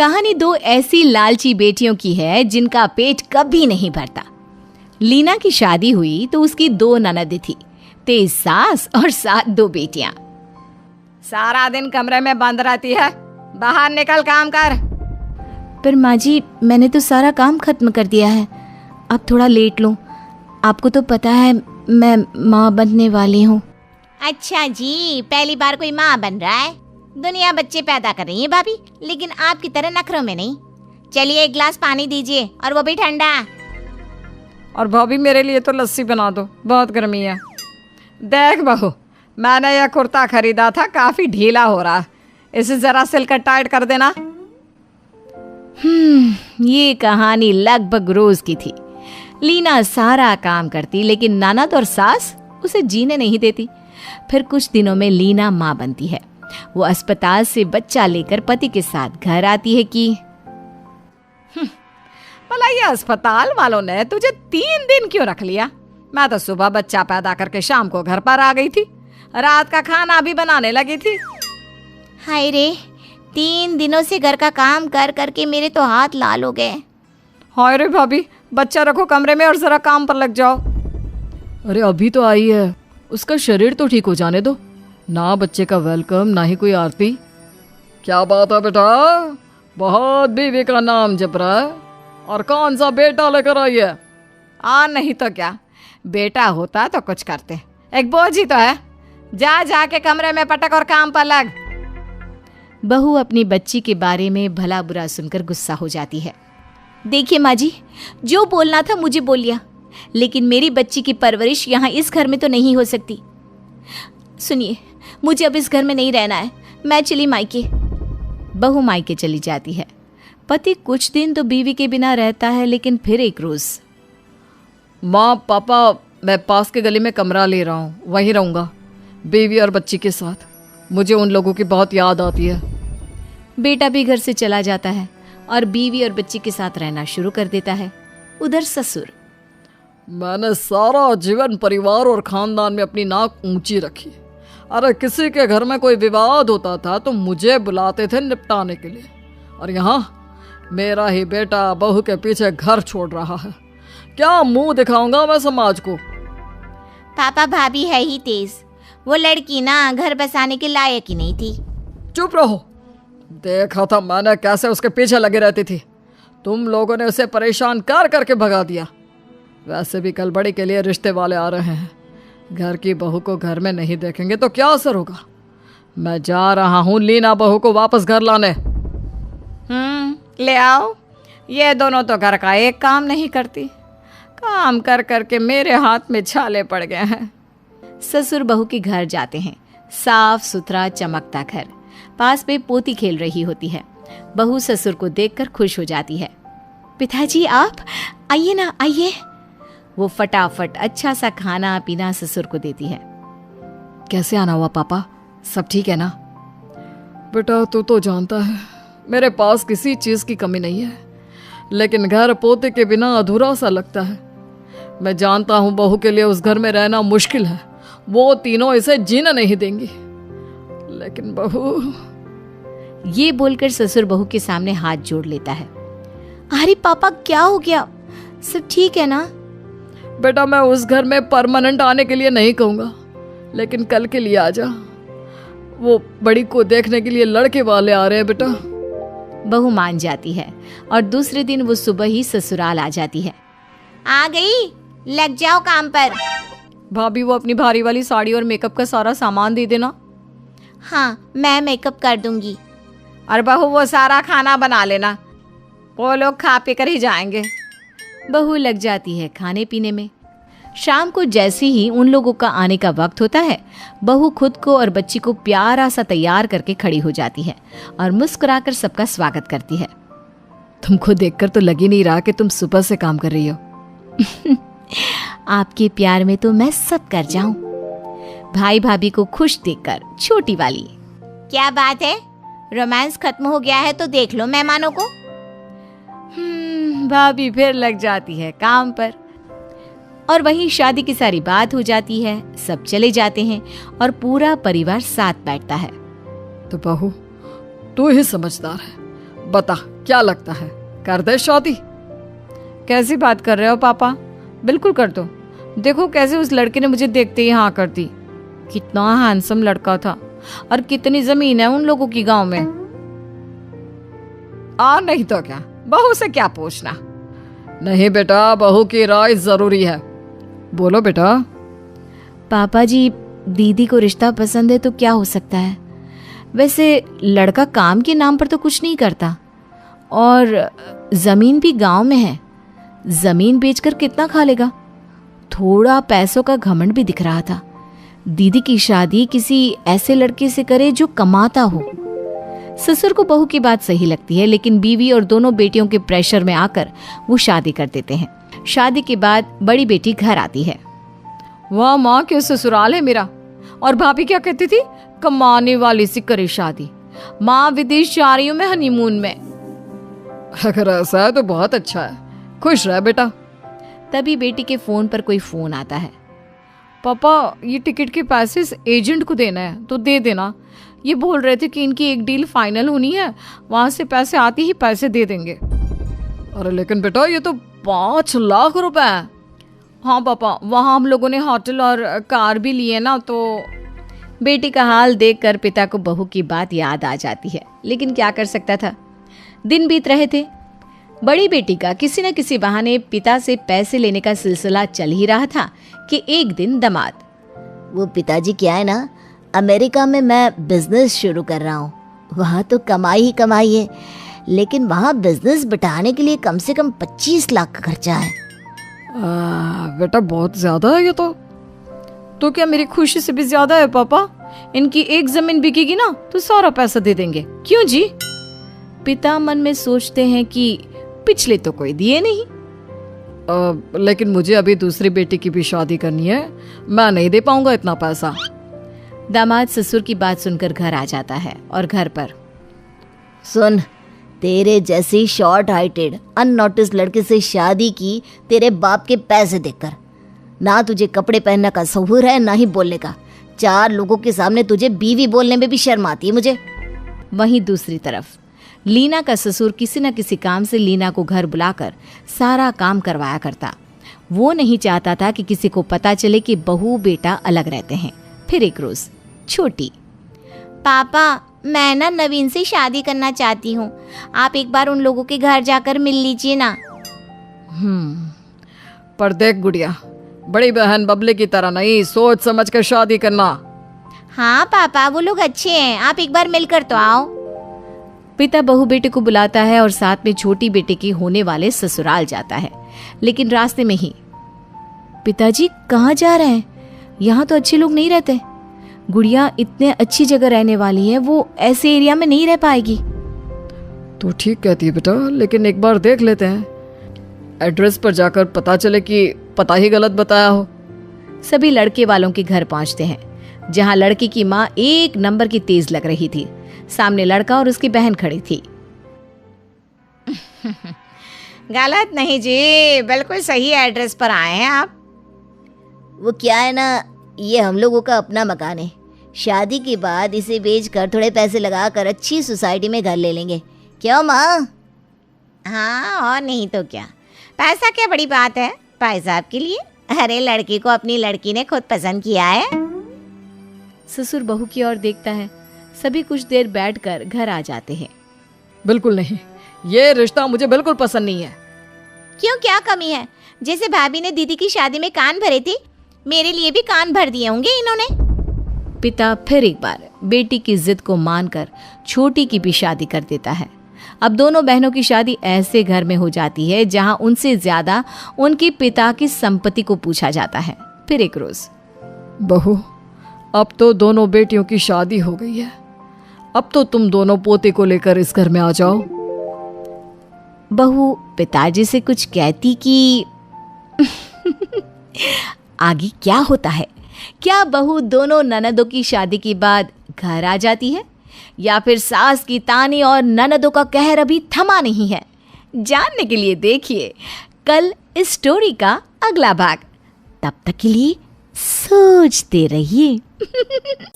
कहानी दो ऐसी लालची बेटियों की है जिनका पेट कभी नहीं भरता। लीना की शादी हुई तो उसकी 2 ननद थी, तेज सास और 7 2 बेटियां। सारा दिन कमरे में बंद रहती है, बाहर निकल काम कर। पर माँ जी, मैंने तो सारा काम खत्म कर दिया है, अब थोड़ा लेट लूं। आपको तो पता है मैं माँ बनने वाली हूँ। अच्छा जी, पहली बार कोई माँ बन रहा है। दुनिया बच्चे पैदा कर रही है भाभी, लेकिन आपकी तरह नखरों में नहीं। चलिए 1 गिलास पानी दीजिए, और वो भी ठंडा। और भाभी मेरे लिए तो लस्सी बना दो, बहुत गर्मी है। देख बहू, मैंने यह कुर्ता खरीदा था, काफी ढीला हो रहा है, इसे जरा सिलकर टाइट कर देना। ये कहानी लगभग रोज की थी। लीना सारा काम करती, लेकिन ननद और सास उसे जीने नहीं देती। फिर कुछ दिनों में लीना माँ बनती है। वो अस्पताल से बच्चा लेकर पति के साथ घर आती है कि भला ये अस्पताल वालों ने तुझे 3 दिन क्यों रख लिया? मैं तो सुबह बच्चा पैदा करके शाम को घर पर आ गई थी, रात का खाना भी बनाने लगी थी। हाय रे, 3 दिनों से घर का काम कर करके मेरे तो हाथ लाल हो गए। हाय रे भाभी, बच्चा रखो कमरे में और जरा काम पर लग जाओ। अरे अभी तो आई है, उसका शरीर तो ठीक हो जाने दो ना। बच्चे का वेलकम, ना ही कोई आरती। क्या बात है बेटा, बहुत बीवी का नाम जप रहा है, और कौन सा बेटा लेकर आई है? नहीं तो क्या, बेटा होता तो कुछ करते, एक बोझ ही तो है। जा जाके कमरे में पटक और काम पर लग। बहू अपनी बच्ची के बारे में भला बुरा सुनकर गुस्सा हो जाती है। देखिए माँ जी, जो बोलना था मुझे बोल लिया, लेकिन मेरी बच्ची की परवरिश यहाँ इस घर में तो नहीं हो सकती। सुनिए, मुझे अब इस घर में नहीं रहना है, मैं चली मायके। बहू मायके चली जाती है। पति कुछ दिन तो बीवी के बिना रहता है, लेकिन फिर एक रोज, माँ पापा, मैं पास के गली में कमरा ले रहा हूँ, वहीं रहूँगा बीवी और बच्ची के साथ। मुझे उन लोगों की बहुत याद आती है। बेटा भी घर से चला जाता है और बीवी और बच्ची के साथ रहना शुरू कर देता है। उधर ससुर, मैंने सारा जीवन परिवार और खानदान में अपनी नाक ऊंची रखी। अरे किसी के घर में कोई विवाद होता था तो मुझे बुलाते थे निपटाने के लिए, और यहाँ मेरा ही बेटा बहू के पीछे घर छोड़ रहा है। क्या मुंह दिखाऊंगा मैं समाज को? पापा भाभी है ही तेज, वो लड़की ना घर बसाने के लायक ही नहीं थी। चुप रहो, देखा था मैंने कैसे उसके पीछे लगे रहती थी। तुम लोगों ने उसे परेशान कर करके भगा दिया। वैसे भी कल बड़ी के लिए रिश्ते वाले आ रहे हैं, घर की बहू को घर में नहीं देखेंगे तो क्या असर होगा। मैं जा रहा हूँ लीना बहू को वापस घर लाने। ले आओ। ये दोनों तो घर का एक काम नहीं करती, काम कर करके मेरे हाथ में छाले पड़ गए हैं। ससुर बहू के घर जाते हैं। साफ सुथरा चमकता घर, पास में पोती खेल रही होती है। बहू ससुर को देखकर खुश हो जाती है। पिताजी आप आइए ना, आइए। वो फटाफट अच्छा सा खाना पीना ससुर को देती है। कैसे आना हुआ पापा, सब ठीक है ना? बेटा तू तो जानता है मेरे पास किसी चीज की कमी नहीं है, लेकिन घर पोते के बिना अधूरा सा लगता है। मैं जानता हूँ बहू के लिए उस घर में रहना मुश्किल है, वो तीनों इसे जीना नहीं देंगी, लेकिन बहू। ये बोलकर ससुर बहू के सामने हाथ जोड़ लेता है। अरे पापा क्या हो गया, सब ठीक है ना? बेटा मैं उस घर में परमानेंट आने के लिए नहीं कहूँगा, लेकिन कल के लिए आ जा। वो बड़ी को देखने के लिए लड़के वाले आ रहे हैं बेटा। बहू मान जाती है और दूसरे दिन वो सुबह ही ससुराल आ जाती है। आ गई, लग जाओ काम पर। भाभी वो अपनी भारी वाली साड़ी और मेकअप का सारा सामान दे देना। हाँ, मैं मेकअप कर दूंगी। और बहू वो सारा खाना बना लेना, वो लोग खा पी कर ही जाएंगे। बहू लग जाती है खाने पीने में। शाम को जैसे ही उन लोगों का आने का वक्त होता है, बहू खुद को और बच्ची को प्यारा सा तैयार करके खड़ी हो जाती है और मुस्कुराकर सबका स्वागत करती है। तुमको देखकर तो लग ही नहीं रहा कि तुम सुबह से काम कर रही हो। आपके प्यार में तो मैं सब कर जाऊं। भाई भाभी को खुश देखकर छोटी वाली, क्या बात है, रोमांस खत्म हो गया है तो देख लो मेहमानों को। भाभी फिर लग जाती है काम पर और वहीं शादी की सारी बात हो जाती है। सब चले जाते हैं और पूरा परिवार साथ बैठता है। तो बहू तू ही समझदार है, बता क्या लगता है, कर दे शादी? कैसी बात कर रहे हो पापा, बिल्कुल कर दो। देखो कैसे उस लड़के ने मुझे देखते ही हाँ कर दी। कितना हैंडसम लड़का था और कितनी जमीन है उन लोगों की गांव में। नहीं तो क्या, बहू से क्या पूछना। नहीं बेटा, बहू की राय जरूरी है। बोलो बेटा। पापा जी, दीदी को रिश्ता पसंद है तो क्या हो सकता है। वैसे लड़का काम के नाम पर तो कुछ नहीं करता और जमीन भी गांव में है। जमीन बेचकर कितना खा लेगा। थोड़ा पैसों का घमंड भी दिख रहा था। दीदी की शादी किसी ऐसे लड़के से करे जो कमाता हो। ससुर को बहू की बात सही लगती है, लेकिन बीवी और दोनों बेटियों के प्रेशर में आकर वो शादी कर देते हैं। शादी के बाद बड़ी बेटी घर आती है। वाह माँ, क्या ससुराल है मेरा। और भाभी क्या कहती थी, कमाने वाली से करे शादी। माँ विदेश जा रही हूँ मैं हनीमून में। अगर ऐसा है तो बहुत अच्छा है, खुश रह बेटा। तभी बेटी के फोन पर कोई फोन आता है। पापा, ये टिकट के पैसे इस एजेंट को देना है तो दे देना। ये बोल रहे थे कि इनकी एक डील फाइनल होनी है, वहां से पैसे आते ही पैसे दे देंगे। अरे लेकिन बेटा, ये तो 5 लाख रुपए है। हाँ पापा, वहाँ हम लोगों ने होटल और कार भी लिए ना, तो बेटी का हाल देखकर पिता को बहू की बात याद आ जाती है, लेकिन क्या कर सकता था। दिन बीत रहे थे। बड़ी बेटी का किसी न किसी बहाने पिता से पैसे लेने का सिलसिला चल ही रहा था कि एक दिन दामाद, वो पिताजी क्या है ना, अमेरिका में मैं बिजनेस शुरू कर रहा हूँ। वहाँ तो कमाई ही कमाई है, लेकिन वहाँ बिजनेस बिठाने के लिए कम से कम 25 लाख का खर्चा है। बेटा बहुत ज्यादा है ये तो क्या मेरी खुशी से भी ज्यादा है पापा? इनकी एक जमीन बिकेगी ना तो सारा पैसा दे देंगे। क्यों जी? पिता मन में सोचते हैं कि पिछले तो कोई दिए नहीं। लेकिन मुझे अभी दूसरी बेटी की भी शादी करनी है, मैं नहीं दे पाऊंगा इतना पैसा। दामाद ससुर की बात सुनकर घर आ जाता है और घर पर, सुन, तेरे जैसी शॉर्ट हाइटेड अननोटिस लड़के से शादी की तेरे बाप के पैसे देखकर। ना तुझे कपड़े पहनने का सहूर है, ना ही बोलने का। 4 लोगों के सामने तुझे बीवी बोलने में भी शर्म आती है मुझे। वहीं दूसरी तरफ लीना का ससुर किसी न किसी काम से लीना को घर बुलाकर सारा काम करवाया करता। वो नहीं चाहता था कि किसी को पता चले कि बहू बेटा अलग रहते हैं। फिर एक रोज छोटी, पापा, मैं ना नवीन से शादी करना चाहती हूँ। आप एक बार उन लोगों के घर जाकर मिल लीजिए ना। पर देख गुड़िया, बड़ी बहन बबले की तरह नहीं, सोच समझ कर शादी करना। हाँ पापा, वो लोग अच्छे हैं, आप एक बार मिलकर तो आओ। पिता बहू बेटे को बुलाता है और साथ में छोटी बेटे के होने वाले ससुराल जाता है। लेकिन रास्ते में ही, पिताजी कहाँ जा रहे हैं? यहाँ तो अच्छे लोग नहीं रहते। गुड़िया इतने अच्छी जगह रहने वाली है, वो ऐसे एरिया में नहीं रह पाएगी। तू ठीक कहती है बेटा, लेकिन एक बार देख लेते हैं। एड्रेस पर जाकर पता चले कि पता ही गलत बताया हो। सभी लड़के वालों के घर पहुंचते हैं, जहां लड़की की माँ एक नंबर की तेज लग रही थी। सामने लड़का और उसकी बहन खड़ी थी। गलत नहीं जी, बिल्कुल सही एड्रेस पर आए हैं आप। वो क्या है ना, ये हम लोगों का अपना मकान है। शादी के बाद इसे बेचकर थोड़े पैसे लगाकर अच्छी सोसाइटी में घर ले लेंगे। क्यों माँ? हाँ, और नहीं तो क्या। पैसा क्या बड़ी बात है भाई साहब के लिए। अरे लड़की को अपनी लड़की ने खुद पसंद किया है। ससुर बहू की ओर देखता है। सभी कुछ देर बैठकर घर आ जाते हैं। बिल्कुल नहीं, ये रिश्ता मुझे बिल्कुल पसंद नहीं है। क्यों, क्या कमी है? जैसे भाभी ने दीदी की शादी में कान भरे थे, मेरे लिए भी कान भर दिए होंगे इन्होंने। पिता फिर एक बार बेटी की जिद को मानकर छोटी की भी शादी कर देता है। अब दोनों बहनों की शादी ऐसे घर में हो जाती है जहां उनसे ज्यादा उनके पिता की संपत्ति को पूछा जाता है। फिर एक रोज, बहू, अब तो दोनों बेटियों की शादी हो गई है, अब तो तुम दोनों पोते को लेकर इस घर में आ जाओ। बहू पिताजी से कुछ कहती कि आगे क्या होता है? क्या बहू दोनों ननदों की शादी के बाद घर आ जाती है, या फिर सास की तानी और ननदों का कहर अभी थमा नहीं है? जानने के लिए देखिए कल इस स्टोरी का अगला भाग। तब तक के लिए सोचते रहिए।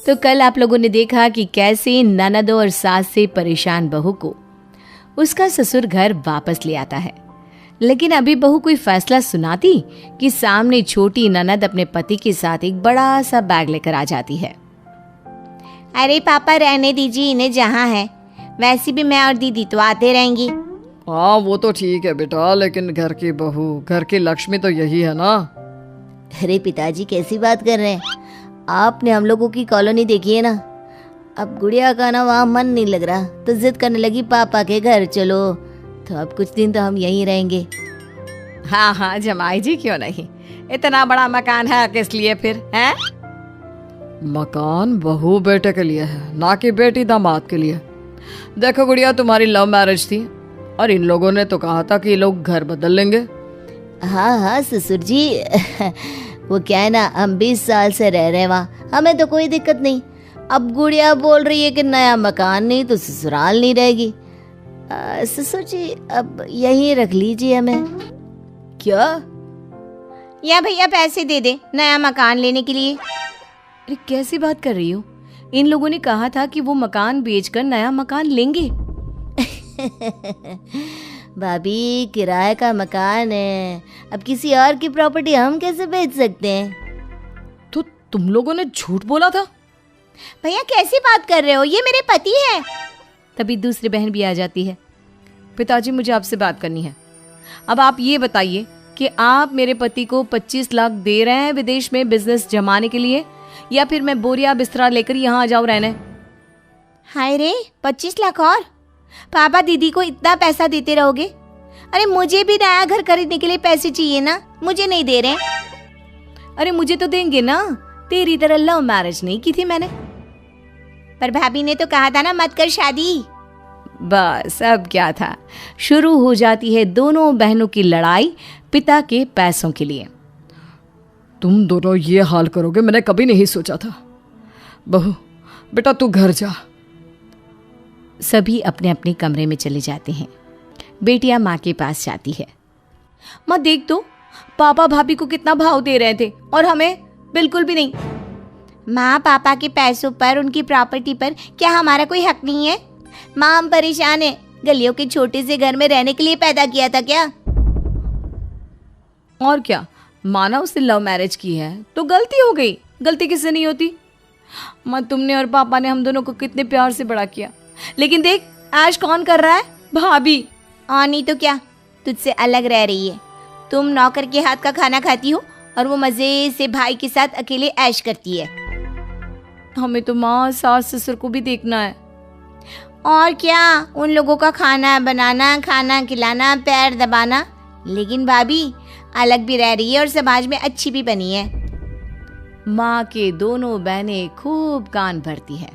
तो कल आप लोगों ने देखा कि कैसे ननदों और सास से परेशान बहू को उसका ससुर घर वापस ले आता है। लेकिन अभी बहू कोई फैसला सुनाती कि सामने छोटी ननद अपने पति के साथ एक बड़ा सा बैग लेकर आ जाती है। अरे पापा रहने दीजिए इन्हें जहाँ है, वैसे भी मैं और दीदी तो आते रहेंगी। हाँ वो तो ठीक है बेटा, लेकिन घर की बहू, घर की लक्ष्मी तो यही है ना। अरे पिताजी कैसी बात कर रहे हैं, आपने हम लोगों की कॉलोनी देखी है ना। अब गुड़िया का ना वहाँ मन नहीं लग रहा तो जिद करने लगी पापा के घर चलो, तो अब कुछ दिन तो हम यहीं रहेंगे। हाँ हाँ जमाई जी, क्यों नहीं, इतना बड़ा मकान है किस लिए फिर है? मकान बहू बेटे के लिए है, ना कि बेटी दामाद के लिए। देखो गुड़िया, तुम्हारी लव मैरिज थी और इन लोगों ने तो कहा था कि ये लोग घर बदल लेंगे। हाँ हाँ ससुर जी वो क्या है ना, हम 20 साल से रह रहे हैं वहाँ, हमें तो कोई दिक्कत नहीं। अब गुड़िया बोल रही है कि नया मकान नहीं तो ससुराल नहीं रहेगी। ससुर जी अब यहीं रख लीजिए हमें। क्या? या भैया पैसे दे दे नया मकान लेने के लिए। अरे कैसी बात कर रही हो? इन लोगों ने कहा था कि वो मकान बेचकर नया मकान लेंगे। भाभी किराए का मकान है, अब किसी और की प्रॉपर्टी हम कैसे बेच सकते हैं? तो तुम लोगों ने झूठ बोला था? भैया कैसी बात कर रहे हो, ये मेरे पति हैं। तभी दूसरी बहन भी आ जाती है। पिताजी मुझे आपसे बात करनी है। अब आप ये बताइए कि आप मेरे पति को 25 लाख दे रहे हैं विदेश में बिजनेस जमाने के लिए, या फिर मैं बोरिया बिस्तरा लेकर यहाँ आ जाऊँ रहने? हाय रे 25 लाख और पापा दीदी को इतना पैसा देते रहोगे? अरे मुझे भी नया घर खरीदने के लिए पैसे चाहिए ना, मुझे नहीं दे रहे। अरे मुझे तो देंगे ना, तेरी तरह लव मैरिज नहीं की थी मैंने। पर भाभी ने तो कहा था ना मत कर शादी। बस अब क्या था, शुरू हो जाती है दोनों बहनों की लड़ाई पिता के पैसों के लिए। तुम दोनों ये हाल करोगे मैंने कभी नहीं सोचा था। बहू बेटा तू घर जा। सभी अपने अपने कमरे में चले जाते हैं। बेटियां माँ के पास जाती है। माँ देख तो, पापा भाभी को कितना भाव दे रहे थे और हमें बिल्कुल भी नहीं। माँ पापा के पैसों पर, उनकी प्रॉपर्टी पर क्या हमारा कोई हक नहीं है? माँ हम परेशान है, गलियों के छोटे से घर में रहने के लिए पैदा किया था क्या? और क्या, माना उसने लव मैरिज की है तो गलती हो गई, गलती किससे नहीं होती। माँ तुमने और पापा ने हम दोनों को कितने प्यार से बड़ा किया, लेकिन देख आज कौन कर रहा है? भाभी। और नहीं तो क्या, तुझसे अलग रह रही है। तुम नौकर के हाथ का खाना खाती हो और वो मजे से भाई के साथ अकेले ऐश करती है। हमें तो माँ सास ससुर को भी देखना है। और क्या, उन लोगों का खाना बनाना, खाना खिलाना, पैर दबाना। लेकिन भाभी अलग भी रह रही है और समाज में अच्छी भी बनी है। माँ के दोनों बहनें खूब कान भरती है।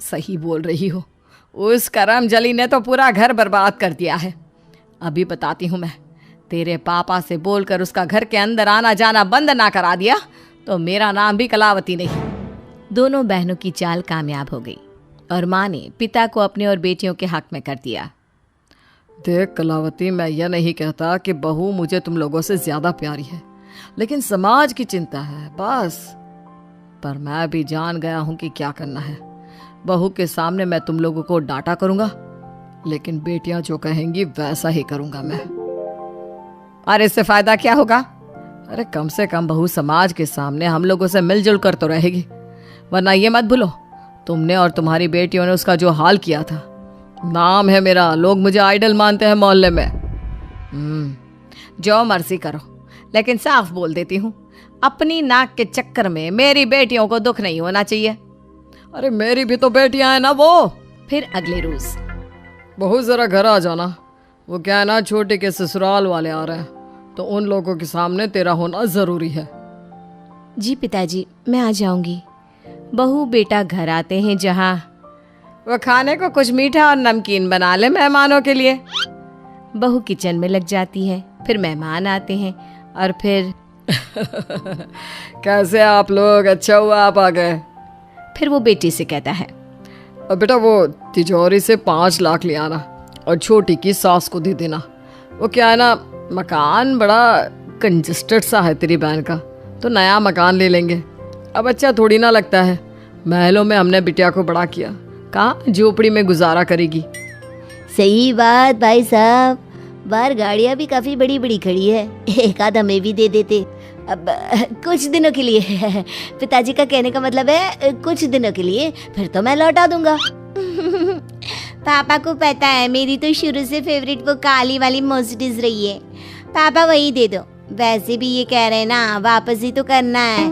सही बोल रही हो, उस करम जली ने तो पूरा घर बर्बाद कर दिया है। अभी बताती हूँ मैं, तेरे पापा से बोलकर उसका घर के अंदर आना जाना बंद ना करा दिया तो मेरा नाम भी कलावती नहीं। दोनों बहनों की चाल कामयाब हो गई और माँ ने पिता को अपने और बेटियों के हक में कर दिया। देख कलावती, मैं यह नहीं कहता कि बहू मुझे तुम लोगों से ज्यादा प्यारी है, लेकिन समाज की चिंता है बस। पर मैं भी जान गया हूं कि क्या करना है। बहू के सामने मैं तुम लोगों को डांटा करूंगा, लेकिन बेटियां जो कहेंगी वैसा ही करूंगा मैं। और इससे फायदा क्या होगा? अरे कम से कम बहू समाज के सामने हम लोगों से मिलजुल कर तो रहेगी, वरना ये मत भूलो तुमने और तुम्हारी बेटियों ने उसका जो हाल किया था। नाम है मेरा, लोग मुझे आइडल मानते हैं मोहल्ले में। जो मर्जी करो, लेकिन साफ बोल देती हूँ, अपनी नाक के चक्कर में मेरी बेटियों को दुख नहीं होना चाहिए। अरे मेरी भी तो बेटियां हैं ना वो। फिर अगले रोज, बहू जरा घर आ जाना, वो क्या है ना छोटे के ससुराल वाले आ रहे हैं, तो उन लोगों के सामने तेरा होना जरूरी है। जी पिताजी मैं आ जाऊंगी। बहू बेटा घर आते हैं जहाँ वो खाने को कुछ मीठा और नमकीन बना ले मेहमानों के लिए। बहू किचन में लग जाती है। फिर मेहमान आते हैं और फिर कैसे आप लोग, अच्छा हुआ आप आ गए। फिर वो बेटी से कहता है, अब बेटा वो तिजोरी से 5 लाख ले आना और छोटी की सास को दे देना। वो क्या है ना, मकान बड़ा कंजस्टेड सा है तेरी बहन का, तो नया मकान ले लेंगे। अब अच्छा थोड़ी ना लगता है, महलों में हमने बिटिया को बड़ा किया, कहाँ झोपड़ी में गुजारा करेगी। सही बात भाई साहब, बाहर गाड़ियाँ भी काफी बड़ी बड़ी खड़ी है, एक आध हमें भी दे देते। अब कुछ दिनों के लिए, पिताजी का कहने का मतलब है कुछ दिनों के लिए, फिर तो मैं लौटा दूंगा। पापा को पता है मेरी तो शुरू से फेवरेट वो काली वाली मर्सिडीज रही है, पापा वही दे दो। वैसे भी ये कह रहे हैं ना वापस ही तो करना है।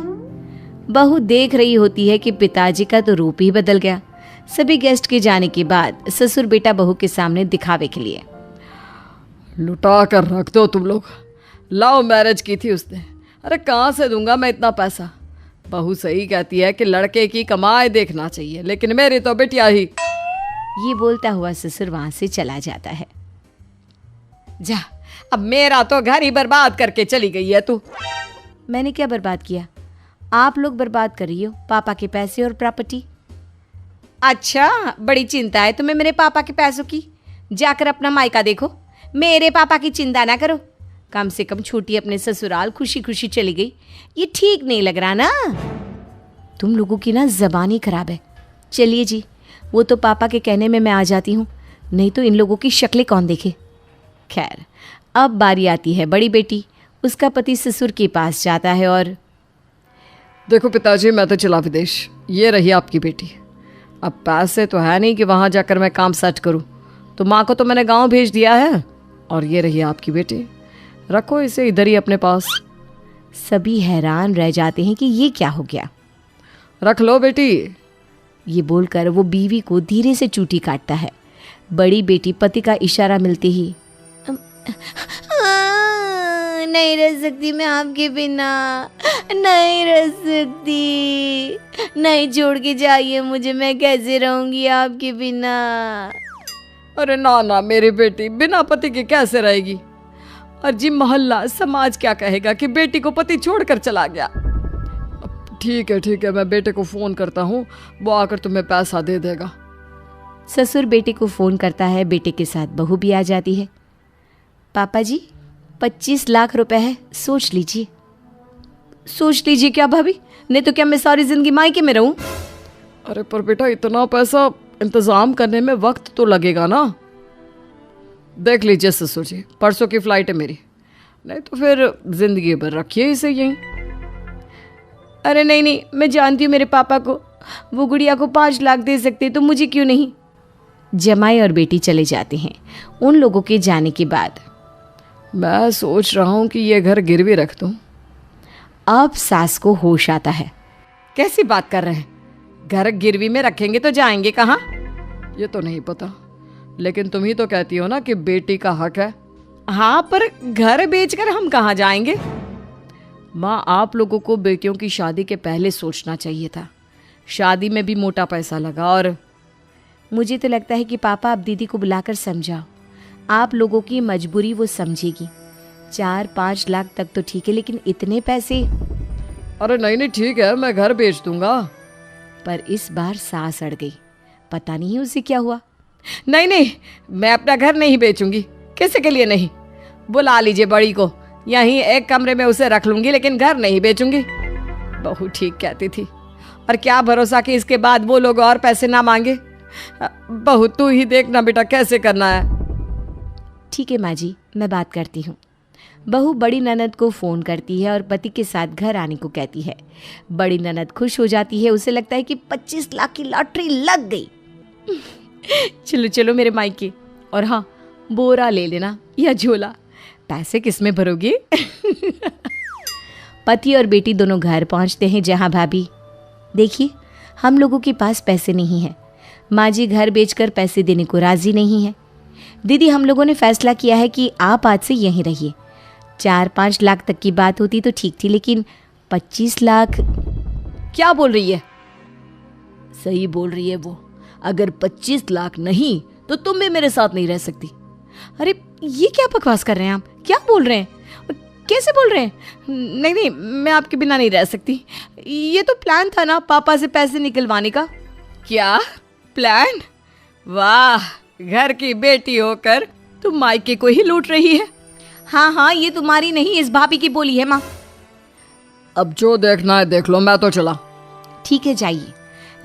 बहू देख रही होती है कि पिताजी का तो रूप ही बदल गया। सभी गेस्ट के जाने के बाद ससुर बेटा बहू के सामने दिखावे के लिए, लुटा कर रख दो तुम लोग, लव मैरिज की थी उसने, अरे कहाँ से दूंगा मैं इतना पैसा। बहू सही कहती है कि लड़के की कमाई देखना चाहिए, लेकिन मेरी तो बिटिया ही। ये बोलता हुआ ससुर वहां से चला जाता है। जा, अब मेरा तो घर ही बर्बाद करके चली गई है तू। मैंने क्या बर्बाद किया? आप लोग बर्बाद कर रही हो पापा के पैसे और प्रॉपर्टी। अच्छा, बड़ी चिंता है तुम्हें मेरे पापा के पैसों की। जाकर अपना मायका देखो, मेरे पापा की चिंता ना करो। कम से कम छोटी अपने ससुराल खुशी खुशी चली गई, ये ठीक नहीं लग रहा ना। तुम लोगों की ना जबान ही खराब है। चलिए जी, वो तो पापा के कहने में मैं आ जाती हूँ, नहीं तो इन लोगों की शक्लें कौन देखे। खैर, अब बारी आती है बड़ी बेटी। उसका पति ससुर के पास जाता है और देखो पिताजी, मैं तो चला विदेश, ये रही आपकी बेटी। अब पैसे तो है नहीं कि वहाँ जाकर मैं काम सेट करूँ, तो माँ को तो मैंने गांव भेज दिया है, और ये रही आपकी बेटी, रखो इसे इधर ही अपने पास। सभी हैरान रह जाते हैं कि ये क्या हो गया। रख लो बेटी। ये बोलकर वो बीवी को धीरे से चूटी काटता है। बड़ी बेटी पति का इशारा मिलते ही नहीं रह सकती मैं आपके बिना, नहीं रह सकती, नहीं छोड़ के जाइए मुझे, मैं कैसे रहूंगी आपके बिना। अरे ना ना मेरी बेटी बिना पति के कैसे रहेगी। और जी मोहल्ला समाज क्या कहेगा कि बेटी को पति छोड़कर चला गया। ठीक है, मैं बेटे को फोन करता हूँ, वो आकर तुम्हें पैसा दे देगा। ससुर बेटे को फोन करता है। बेटे के साथ बहू भी आ जाती है। पापा जी, 25 लाख रुपए है, सोच लीजिए। सोच लीजिए क्या भाभी? नहीं तो क्या मैं सारी जिंदगी मायके में रहूं? अरे पर बेटा इतना पैसा इंतजाम करने में वक्त तो लगेगा ना। देख लीजिए ससुर जी, परसों की फ्लाइट है मेरी, नहीं तो फिर जिंदगी भर रखिए इसे यहीं। अरे नहीं, मैं जानती हूँ मेरे पापा को, वो गुड़िया को 5 लाख दे सकते, तो मुझे क्यों नहीं? जमाई और बेटी चले जाते हैं। उन लोगों के जाने के बाद मैं सोच रहा हूँ कि ये घर गिरवी रख दूँ। अब सास को होश आता है। कैसी बात कर रहे हैं? घर गिरवी में रखेंगे तो जाएंगे कहाँ? ये तो नहीं पता, लेकिन तुम ही तो कहती हो ना कि बेटी का हक है। हाँ, पर घर बेचकर हम कहाँ जाएंगे? माँ, आप लोगों को बेटियों की शादी के पहले सोचना चाहिए था। शादी में भी मोटा पैसा लगा, और मुझे तो लगता है कि पापा अब दीदी को बुलाकर समझाओ। आप लोगों की मजबूरी वो समझेगी। 4-5 लाख तक तो ठीक है, लेकिन इतने पैसे। अरे नहीं ठीक है, मैं घर बेच दूंगा। पर इस बार सास अड़ गई। पता नहीं उसे क्या हुआ। नहीं, मैं अपना घर नहीं बेचूंगी। किसी के लिए नहीं। बुला लीजिए बड़ी को, यहीं एक कमरे में उसे रख लूंगी, लेकिन घर नहीं बेचूंगी। बहू ठीक कहती थी, और क्या भरोसा कि इसके बाद वो लोग और पैसे ना मांगे। बहू तू ही देखना बेटा कैसे करना है। ठीक है माँ जी, मैं बात करती हूँ। बहू बड़ी ननद को फ़ोन करती है और पति के साथ घर आने को कहती है। बड़ी ननद खुश हो जाती है। उसे लगता है कि 25 लाख की लॉटरी लग गई। चलो मेरे मायके, और हाँ, बोरा ले लेना या झोला। पैसे किस में भरोगे? पति और बेटी दोनों घर पहुंचते हैं, जहां भाभी, देखिए हम लोगों के पास पैसे नहीं है। माँ जी घर बेचकर पैसे देने को राजी नहीं है। दीदी, हम लोगों ने फैसला किया है कि आप आज से यहीं रहिए। 4-5 लाख तक की बात होती तो ठीक थी, लेकिन 25 लाख। क्या बोल रही है? सही बोल रही है वो। अगर 25 लाख नहीं तो तुम भी मेरे साथ नहीं रह सकती। अरे ये क्या बकवास कर रहे हैं आप? क्या बोल रहे हैं? कैसे बोल रहे हैं? नहीं, मैं आपके बिना नहीं रह सकती। ये तो प्लान था ना पापा से पैसे निकलवाने का। क्या प्लान? वाह, घर की बेटी होकर तुम मायके को ही लूट रही है। हाँ, ये तुम्हारी नहीं, इस भाभी की बोली है माँ। अब जो देखना है देख लो, मैं तो चला। ठीक है, जाइए।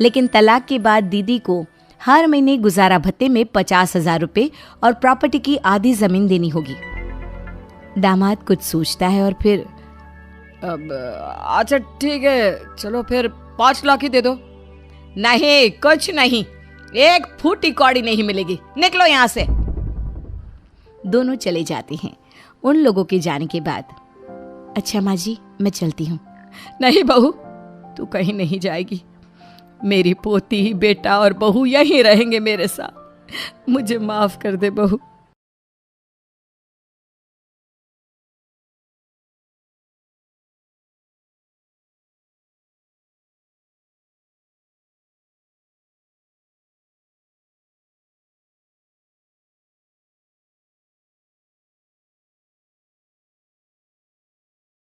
लेकिन तलाक के बाद दीदी को हर महीने गुजारा भत्ते में 50,000 रुपए और प्रॉपर्टी की आधी जमीन देनी होगी। दामाद कुछ सोचता है और फिर अब अच्छा ठीक है, चलो फिर 5 लाख ही दे दो। नहीं, कुछ नहीं, 1 फूटी कौड़ी नहीं मिलेगी, निकलो यहाँ से। दोनों चले जाते हैं। उन लोगों के जाने के बाद, अच्छा माँ जी मैं चलती हूँ। नहीं बहू, तू कहीं नहीं जाएगी। मेरी पोती, बेटा और बहू यहीं रहेंगे मेरे साथ। मुझे माफ कर दे बहू।